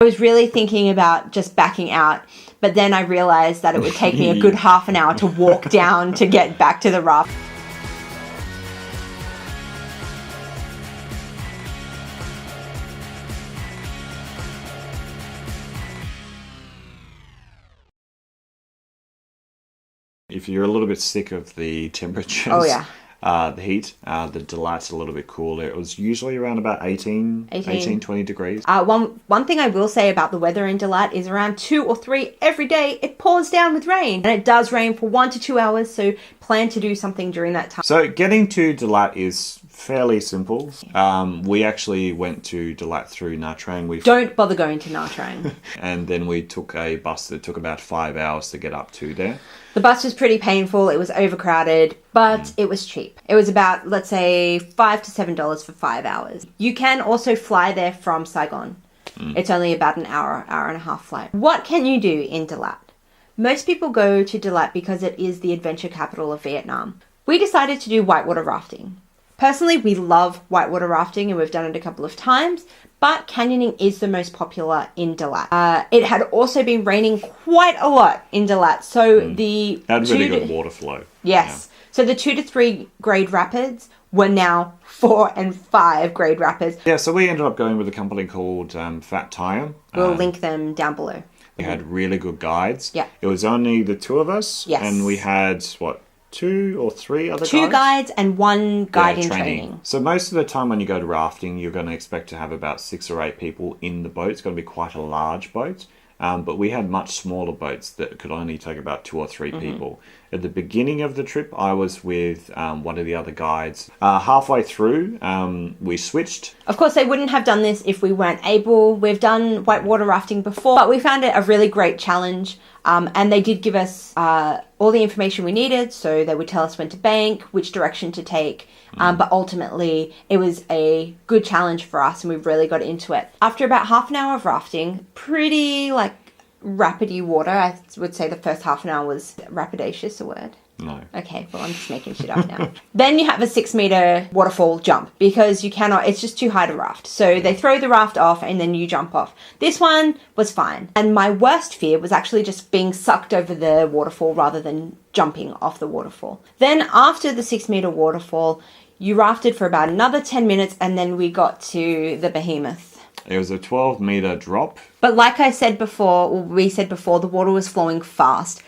I was really thinking about just backing out, but then I realized that it would take me a good half an hour to walk down to get back to the raft. If you're a little bit sick of the temperatures, the heat, the Dalat's a little bit cooler. It was usually around about 18, 20 degrees. One thing I will say about the weather in Dalat is around 2 or 3 every day it pours down with rain. And it does rain for 1 to 2 hours, so plan to do something during that time. So getting to Dalat is fairly simple. We actually went to Dalat through Nha Trang. Don't bother going to Nha Trang. And then we took a bus that took about 5 hours to get up to there. The bus was pretty painful. It was overcrowded, but it was cheap. It was about, let's say, $5 to $7 for 5 hours. You can also fly there from Saigon. It's only about an hour and a half flight. What can you do in Dalat? Most people go to Dalat because it is the adventure capital of Vietnam. We decided to do whitewater rafting. Personally, we love whitewater rafting and we've done it a couple of times, but canyoning is the most popular in Dalat. It had also been raining quite a lot in Dalat, so the... Had really good water flow. Yes. Yeah. So the 2 to 3 grade rapids were now 4 and 5 grade rapids. Yeah, so we ended up going with a company called Fat Tire. We'll link them down below. We had really good guides. Yeah. It was only the two of us. Yes. And we had, 2 or 3 other guides? 2 guides and 1 guide in training. So most of the time when you go to rafting, you're going to expect to have about 6 or 8 people in the boat. It's going to be quite a large boat. But we had much smaller boats that could only take about 2 or 3 people. At the beginning of the trip, I was with one of the other guides. Halfway through, we switched. Of course, they wouldn't have done this if we weren't able. We've done whitewater rafting before, but we found it a really great challenge. And they did give us all the information we needed, so they would tell us when to bank, which direction to take. But ultimately, it was a good challenge for us, and we really got into it. After about half an hour of rafting, pretty rapidy water, I would say the first half an hour was rapidacious a word. No. Okay, well, I'm just making shit up now. Then you have a 6-meter waterfall jump because you cannot, it's just too high to raft. So they throw the raft off and then you jump off. This one was fine. And my worst fear was actually just being sucked over the waterfall rather than jumping off the waterfall. Then after the 6-meter waterfall, you rafted for about another 10 minutes and then we got to the behemoth. It was a 12-meter drop. But like I said before, or we said before, the water was flowing fast.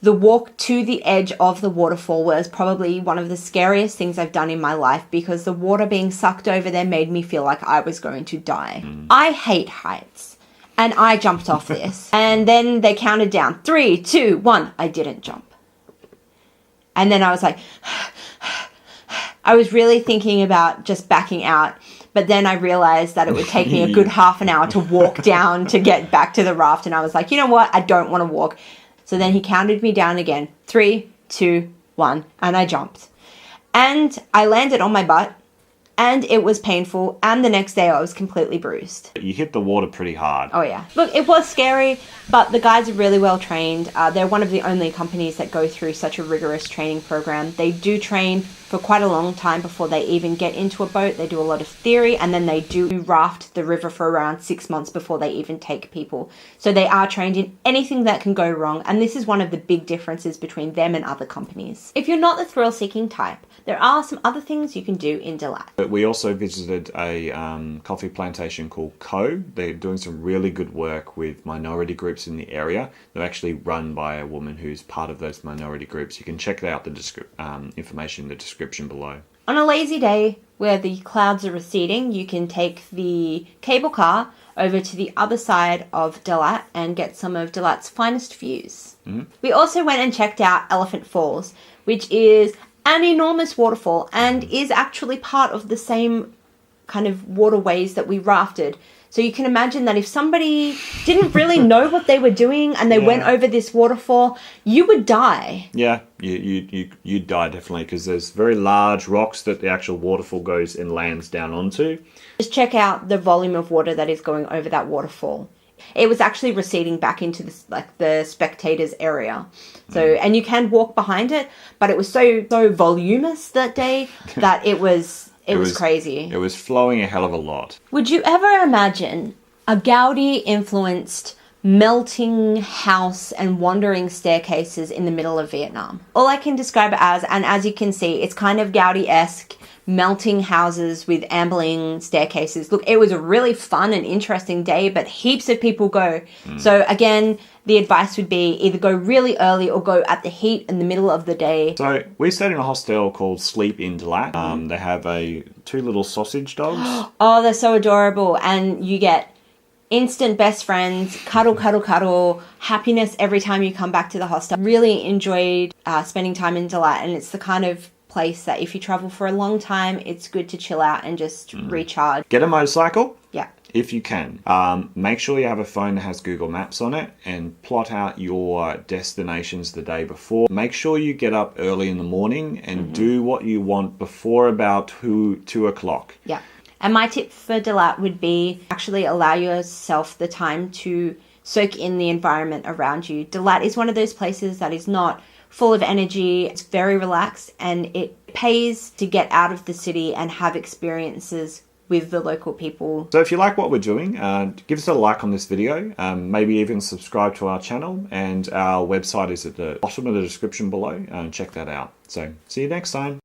The walk to the edge of the waterfall was probably one of the scariest things I've done in my life because the water being sucked over there made me feel like I was going to die. I hate heights. And I jumped off this. And then they counted down. 3, 2, 1. I didn't jump. And then I was like... I was really thinking about just backing out, but then I realized that it would take me a good half an hour to walk down to get back to the raft. And I was like, you know what? I don't want to walk. So then he counted me down again. 3, 2, 1. And I jumped. And I landed on my butt. And it was painful. And the next day I was completely bruised. You hit the water pretty hard. Oh, yeah. Look, it was scary, but the guys are really well trained. They're one of the only companies that go through such a rigorous training program. They do train for quite a long time before they even get into a boat. They do a lot of theory, and then they do raft the river for around 6 months before they even take people. So they are trained in anything that can go wrong, and this is one of the big differences between them and other companies. If you're not the thrill-seeking type, there are some other things you can do in Dalat. But we also visited a coffee plantation called Co. They're doing some really good work with minority groups in the area. They're actually run by a woman who's part of those minority groups. You can check out the information in the description below. On a lazy day where the clouds are receding, you can take the cable car over to the other side of Dalat and get some of Dalat's finest views. We also went and checked out Elephant Falls, which is an enormous waterfall and is actually part of the same kind of waterways that we rafted. So you can imagine that if somebody didn't really know what they were doing and they went over this waterfall, you would die. Yeah, you'd die definitely because there's very large rocks that the actual waterfall goes and lands down onto. Just check out the volume of water that is going over that waterfall. It was actually receding back into the spectators area. So, and you can walk behind it, but it was so voluminous that day that it was crazy. It was flowing a hell of a lot. Would you ever imagine a Gaudi influenced melting house and wandering staircases in the middle of Vietnam. All I can describe it as, and as you can see, it's kind of Gaudi-esque, melting houses with ambling staircases. Look, it was a really fun and interesting day, but heaps of people go. So again, the advice would be either go really early or go at the heat in the middle of the day. So we stayed in a hostel called Sleep in Dalat. They have two little sausage dogs. Oh, they're so adorable. And you get instant best friends, cuddle, cuddle, cuddle, happiness every time you come back to the hostel. Really enjoyed spending time in Dalat, and it's the kind of place that if you travel for a long time, it's good to chill out and just recharge. Get a motorcycle. Yeah. If you can. Make sure you have a phone that has Google Maps on it and plot out your destinations the day before. Make sure you get up early in the morning and do what you want before about 2 o'clock. Yeah. And my tip for Dalat would be actually allow yourself the time to soak in the environment around you. Dalat is one of those places that is not full of energy. It's very relaxed, and it pays to get out of the city and have experiences with the local people. So if you like what we're doing, give us a like on this video, maybe even subscribe to our channel, and our website is at the bottom of the description below. Check that out. So see you next time.